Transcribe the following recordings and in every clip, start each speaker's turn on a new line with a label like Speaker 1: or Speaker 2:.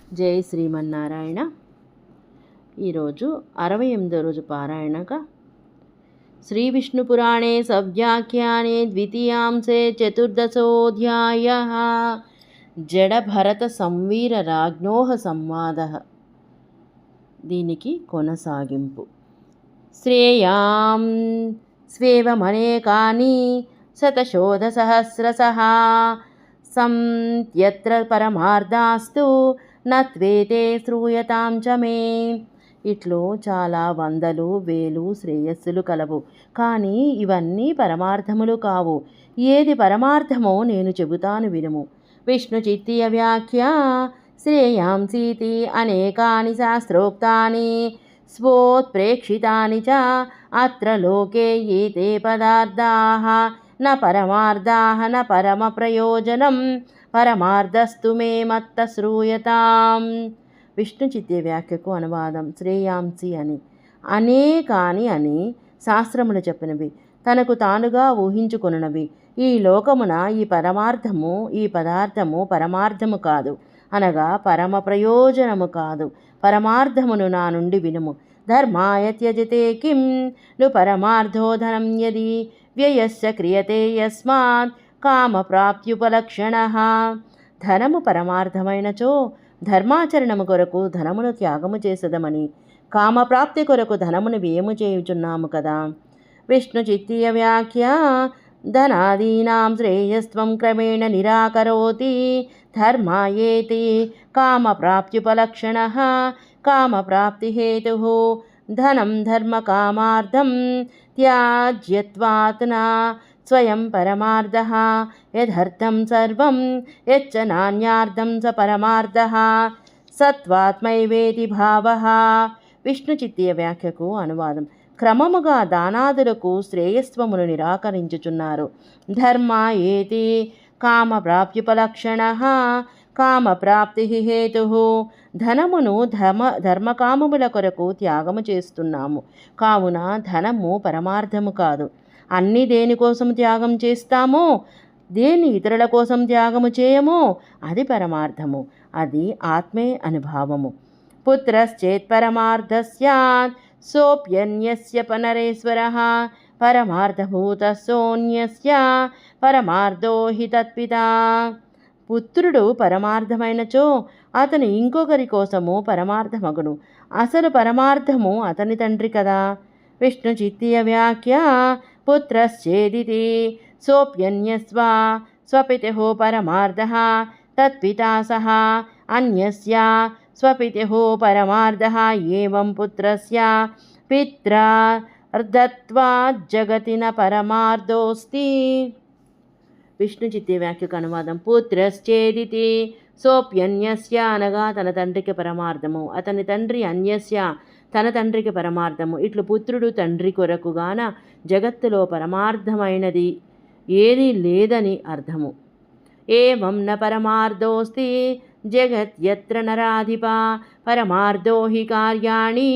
Speaker 1: జై శ్రీమన్నారాయణ. ఈరోజు 68వ రోజు పారాయణగా శ్రీ విష్ణు పురాణే సవ్యాఖ్యానే ద్వితీయాంశే చతుర్దశోऽధ్యాయః జడ భరత సంవీర రాజ్ఞోః సంవాదః. దీనికి కొనసాగింపు. శ్రేయాం స్వేవమనేకాని శతశోధసహస్రశః సంత్యత్ర పరమార్థాస్తు నత్వేతే శ్రూయతాం చ మే. ఇట్లు చాలా వందలు వేలు శ్రేయస్సులు కలవు, కానీ ఇవన్నీ పరమార్థములు కావు. ఏది పరమార్థమో నేను చెబుతాను వినుము. విష్ణు చిత్తీయ వ్యాఖ్య. శ్రేయాంసీతి అనేకాని శాస్త్రోక్తాని స్వోత్ప్రేక్షితాని చ అత్ర లోకే ఏతే పదార్థాః న పరమార్థాః న పరమ ప్రయోజనం పరమార్థస్తు మే మత్త శ్రూయతాం. విష్ణు చిత్య వ్యాఖ్యకు అనువాదం. శ్రేయాంసి అని అనేకాని అని శాస్త్రములు చెప్పినవి, తనకు తానుగా ఊహించుకొనున్నవి. ఈ లోకమున ఈ పదార్థము పరమార్థము కాదు, అనగా పరమ ప్రయోజనము కాదు. పరమార్థమును నా నుండి వినుము. ధర్మాయ త్యజతే కిం ను పరమార్థో ధనం యది వ్యయస్య క్రియతే యస్మాత్ కామప్రాప్త్యుపలక్షణః. ధనము పరమార్థమైనచో ధర్మాచరణము కొరకు ధనమును త్యాగము చేసదమని, కామప్రాప్తి కొరకు ధనమును వ్యయము చేయుచున్నాము కదా. విష్ణు చిత్తీయ వ్యాఖ్య. ధనాదీనాం శ్రేయస్త్వం క్రమేణ నిరాకరోతి ధర్మాయేతి కామప్రాప్త్యుపలక్షణః కామప్రాప్తిహేతుః ధనం ధర్మకామార్థం త్యాజ్యత్వాత్ న స్వయం పరమార్థః యదర్థం సర్వం యచ్చ నాన్యార్థం స పరమార్థః సత్వాత్మైవేతి భావః. విష్ణు చిత్తీయ వ్యాఖ్యకు అనువాదం. క్రమముగా దానాదులకు శ్రేయస్వమును నిరాకరించుచున్నారు. ధర్మ ఏతి కామప్రాప్త్యుపలక్షణః కామప్రాప్తి హేతుః. ధనమును ధర్మకామముల కొరకు త్యాగము చేస్తున్నాము, కావున ధనము పరమార్థము కాదు. అన్ని దేనికోసం త్యాగం చేస్తామో, దేని ఇతరుల కోసం త్యాగము చేయమో అది పరమార్థము, అది ఆత్మే అనుభావము. పుత్రశ్చేత్ పరమార్థ స్యాత్ సోప్యన్యస్య నరేశ్వరః పరమార్థభూతస్సోన్యస్య పరమార్థో హి తత్పితా. పుత్రుడు పరమార్థమైనచో అతను ఇంకొకరి కోసము పరమార్థమగును. అసలు పరమార్థము అతని తండ్రి కదా. విష్ణు చిత్తీయ వ్యాఖ్య. పుత్రశ్చేదితి సోప్యన్యస్వ స్వపితుః పరమార్థః తత్పితా సహ అన్యస్య స్వపితుః పరమార్థః ఏవం పుత్రస్య పిత్రార్ధత్వాత్ జగతి న పరమార్థోస్తి. విష్ణు చిత్తీయ వ్యాఖ్యకు అనువాదం. పుత్రశ్చేదితి సోప్యన్యస్య అనగా తన తండ్రికి పరమార్థము, అతని తండ్రి అన్యస్య తన తండ్రికి పరమార్థము. ఇట్లు పుత్రుడు తండ్రి కొరకుగాన జగత్తులో పరమార్థమైనది ఏది లేదని అర్థము. ఏవం న పరమార్థోస్తి జగత్యత్ర నరాధిప పరమార్థో హి కార్యాణి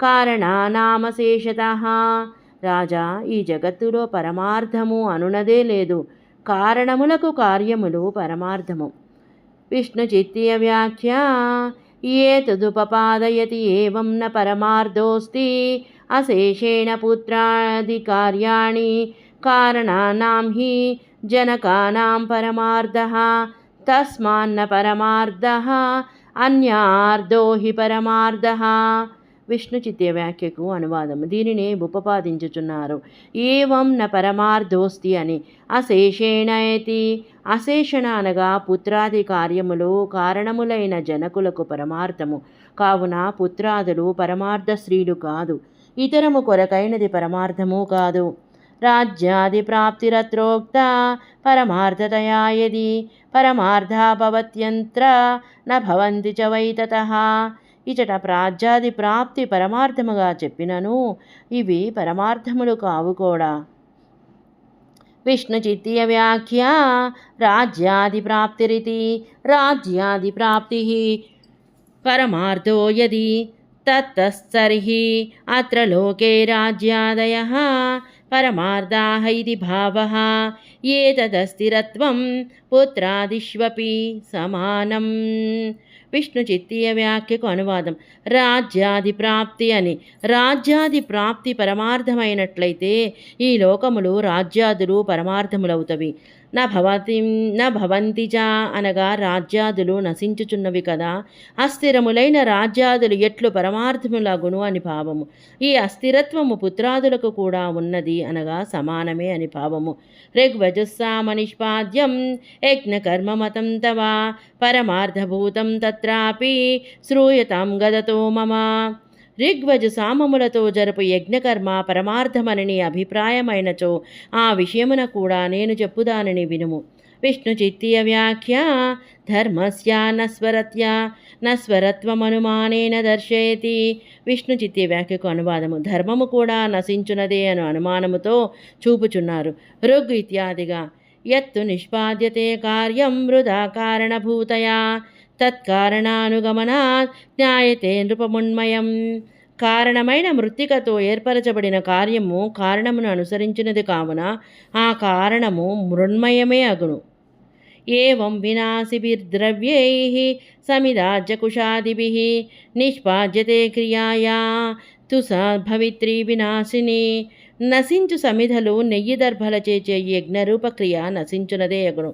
Speaker 1: కారణానామశేషతః. రాజా, ఈ జగత్తులో పరమార్థము అనునదే లేదు, కారణములకు కార్యములు పరమార్థము. విష్ణు చిత్తీయ వ్యాఖ్య. ఏతదుపపాదయతి ఏవం న పరమార్థోస్తి అశేషేణ పుత్రాది కార్యాణి కారణానాం హి జనకానాం పరమార్థః తస్మాన్న పరమార్థః అన్యార్థో హి పరమార్థః. విష్ణు చిత్తీయ వ్యాఖ్యకు అనువాదం. దీనినే ఉపపాదించుచున్నారు. ఏవం న పరమార్థోస్తి అని. అశేషేణయతి అశేషణ అనగా పుత్రాది కార్యములు కారణములైన జనకులకు పరమార్థము, కావున పుత్రాదులు పరమార్థ స్త్రీలు కాదు, ఇతరము కొరకైనది పరమార్థము కాదు. రాజ్యాది ప్రాప్తిరత్రోక్త పరమార్థతయా యది పరమార్థా భవత్యంత్ర న భవంతి చ వై తతః. ఇచట రాజ్యాది ప్రాప్తి పరమార్థముగా చెప్పినను ఇవి పరమార్థములు కావు కూడా. విష్ణు చిత్తీయ వ్యాఖ్య. రాజ్యాది ప్రాప్తిరితి రాజ్యాది ప్రాప్తి పరమార్థో యది తత్తస్తర్హి అత్ర లోకే రాజ్యాదయః పరమార్థాః ఇతి భావః. ఏతదస్థిరత్వం పుత్రాదిష్వపి సమానం. విష్ణు చిత్తీయ వ్యాఖ్యకు అనువాదం. రాజ్యాది ప్రాప్తి అని. రాజ్యాది ప్రాప్తి పరమార్థమైనట్లయితే ఈ లోకములు రాజ్యాదులు పరమార్థములవుతవి. భవంతి చ అనగా రాజ్యాదులు నశించుచున్నవి కదా. అస్థిరములైన రాజ్యాదులు ఎట్లు పరమార్థములగును అని భావము. ఈ అస్థిరత్వము పుత్రాదులకు కూడా ఉన్నది అనగా సమానమే అని భావము. ఋగ్వజస్సామ నిష్పాద్యం యజ్ఞకర్మమతం తవ పరమార్థభూతం తత్రాపి శ్రూయతాం గదతో మమ. ఋగ్వజ సామములతో జరుపు యజ్ఞకర్మ పరమార్థమని అభిప్రాయమైనచో ఆ విషయమున కూడా నేను చెప్పుదానని వినుము. విష్ణు చిత్తీయ వ్యాఖ్య. ధర్మస్య నస్వరత్వమనుమానేన దర్శయతి. విష్ణు చిత్తీయ వ్యాఖ్యకు అనువాదము. ధర్మము కూడా నశించునదే అను అనుమానముతో చూపుచున్నారు. ఋగ్ ఇత్యాదిగా. యత్తు నిష్పాద్యతే కార్యం వృధా కారణభూతయా తత్కారణానుగమనాత్ జ్ఞాయతే నృపమున్మయం. కారణమైన మృత్తికతో ఏర్పరచబడిన కార్యము కారణమును అనుసరించినది కావున ఆ కారణము మృన్మయమే అగును. ఏవం వినాశిభిర్ద్రవ్యైః సమిదాజ్యకుషాదిభిః నిష్పాద్యతే క్రియాయా తు భవిత్రీ వినాశిని. నశించు సమిధలు నెయ్యి దర్భలచే యజ్ఞరూపక్రియ నశించునదే అగును.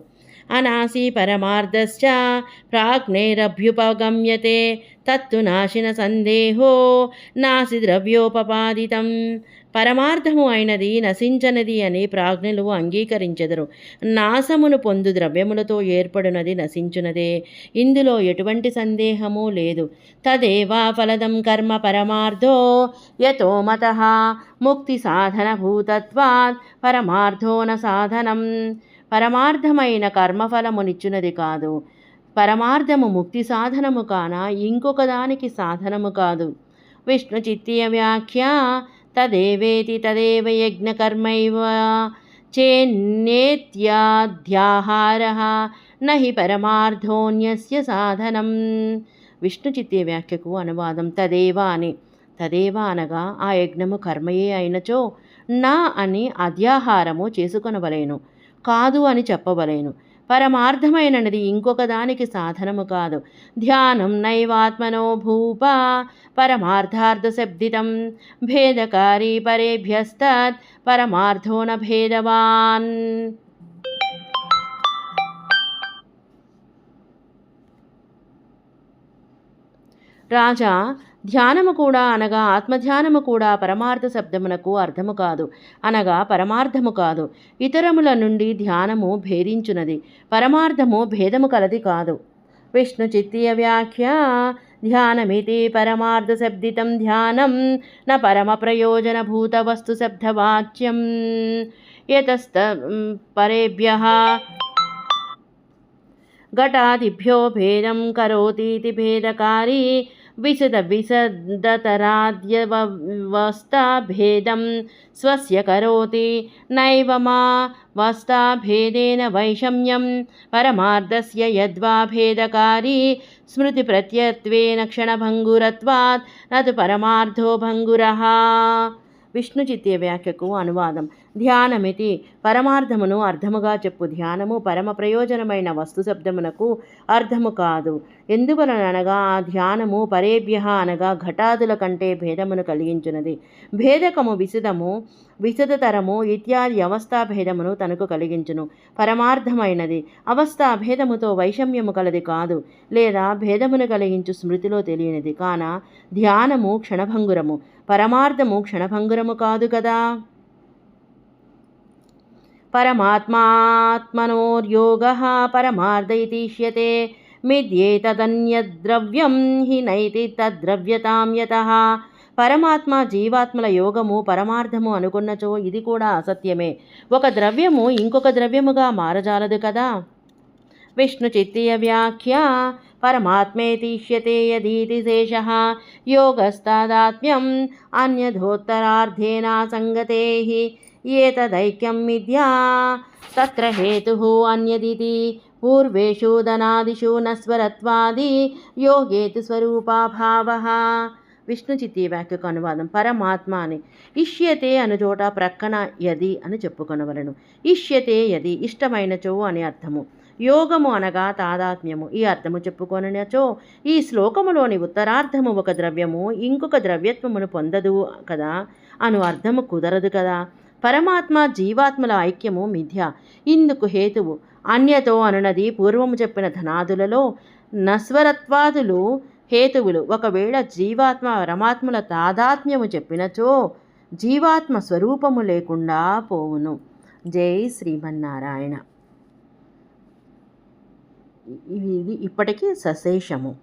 Speaker 1: అనాసి పరమార్థశ్చ ప్రాజ్ఞైరభ్యుపగమ్యతే తత్తు నాశిన సందేహో నాసి ద్రవ్యోపపాదితం. పరమార్థము అయినది నశించనిది అని ప్రాజ్ఞులు అంగీకరించెదరు. నాశమును పొందు ద్రవ్యములతో ఏర్పడినది నశించునదే. ఇందులో ఎటువంటి సందేహము లేదు. తదేవా ఫలదం కర్మ పరమార్థో యతో మతః ముక్తి సాధన భూతత్వాత్ పరమార్థో న సాధనం. పరమార్థమైన కర్మఫలమునిచ్చునది కాదు. పరమార్థము ముక్తి సాధనము కాన ఇంకొక దానికి సాధనము కాదు. విష్ణు చిత్తీయ వ్యాఖ్య. తదేవేతి తదేవ యజ్ఞకర్మైవ చేన్నేత్యాధ్యాహారః నహి పరమార్థోన్యస్య సాధనం. విష్ణు చిత్తీయ వ్యాఖ్యకు అనువాదం. తదేవ అని. తదేవ అనగా ఆ యజ్ఞము కర్మయే అయినచో నా అని అధ్యాహారము చేసుకొనవలేను, కాదు అని చెప్పవలేను. పరమార్థమైనది ఇంకొక దానికి సాధనము కాదు. ధ్యానం నైవాత్మనో భూప పరమార్థార్థశబ్దితం భేదకారీ పరేభ్యస్తత్ పరమార్థో న భేదవాన్. రాజా, ధ్యానము కూడా అనగా ఆత్మధ్యానము కూడా పరమార్థ శబ్దమునకు అర్థము కాదు, అనగా పరమార్థము కాదు. ఇతరముల నుండి ధ్యానము భేదించునది, పరమార్థము భేదము కలది కాదు. విష్ణు చిత్తీయ వ్యాఖ్య. ధ్యానమితి పరమార్థ శబ్దితం ధ్యానం న పరమ ప్రయోజనభూత వస్తు శబ్దవాచ్యం యతస్త పరేభ్యః ఘటాదిభ్యో భేదం కరోతీతి భేదకారీ విశదతరాద్యవస్థా భేదం స్వస్య కరోతి నైవ మా వస్థా భేదేన వైషమ్యం పరమార్థస్య యద్వా భేదకారీ స్మృతి ప్రత్యత్వేన క్షణభంగురత్వాత్ నతు పరమార్థో భంగురః. విష్ణు చిత్తీయ వ్యాఖ్యకు అనువాదం. ధ్యానమితి పరమార్థమును అర్థముగా చెప్పు. ధ్యానము పరమ ప్రయోజనమైన వస్తు శబ్దమునకు అర్థము కాదు. ఎందువలనగా ఆ ధ్యానము పరేభ్య అనగా ఘటాదుల కంటే భేదమును కలిగించున్నది. భేదకము విశదతరము ఇత్యాది అవస్థాభేదమును తనకు కలిగించును. పరమార్థమైనది అవస్థాభేదముతో వైషమ్యము కలది కాదు, లేదా భేదమును కలిగించు స్మృతిలో తెలియనిది కాన ధ్యానము క్షణభంగురము, పరమార్థము క్షణభంగురము కాదు కదా. పరమాత్మాత్మనోర్యోగః పరమార్థ ఇతిష్యతే మిథ్యేతదన్యద్రవ్యం హి నైతి తద్ద్రవ్యతాం యతః. పరమాత్మ జీవాత్మల యోగము పరమార్థము అనుకున్నచో ఇది కూడా అసత్యమే. ఒక ద్రవ్యము ఇంకొక ద్రవ్యముగా మారజాలదు కదా. విష్ణు చిత్తీయ వ్యాఖ్య. పరమాత్మేతిష్యతే యదీతి శేషః యోగస్తాదాత్మ్యం అన్యథోత్తరార్థేన సంగతేః ఏతదైక్యం మిథ్యా తత్ర హేతుః అన్యదితి పూర్వేషు దనాదిషు నస్వరత్వాది యోగేతు స్వరూపాభావః. విష్ణు చిత్తీయ వ్యాఖ్యకు అనువాదం. పరమాత్మ అని ఇష్యతే అను చోట ప్రక్కన యది అని చెప్పుకొనవలను. ఇష్యతే యది ఇష్టమైనచో అని అర్థము. యోగము అనగా తాదాత్మ్యము. ఈ అర్థము చెప్పుకొనినచో ఈ శ్లోకములోని ఉత్తరార్థము ఒక ద్రవ్యము ఇంకొక ద్రవ్యత్వమును పొందదు కదా అను అర్థము కుదరదు కదా. పరమాత్మ జీవాత్మల ఐక్యము మిథ్య. ఇందుకు హేతువు అన్యతో అనునది పూర్వము చెప్పిన ధనాదులలో నస్వరత్వాదులు హేతువులు. ఒకవేళ జీవాత్మ పరమాత్మల తాదాత్మ్యము చెప్పినచో జీవాత్మ స్వరూపము లేకుండా పోవును. జై శ్రీమన్నారాయణ. ఇది ఇప్పటికీ సశేషము.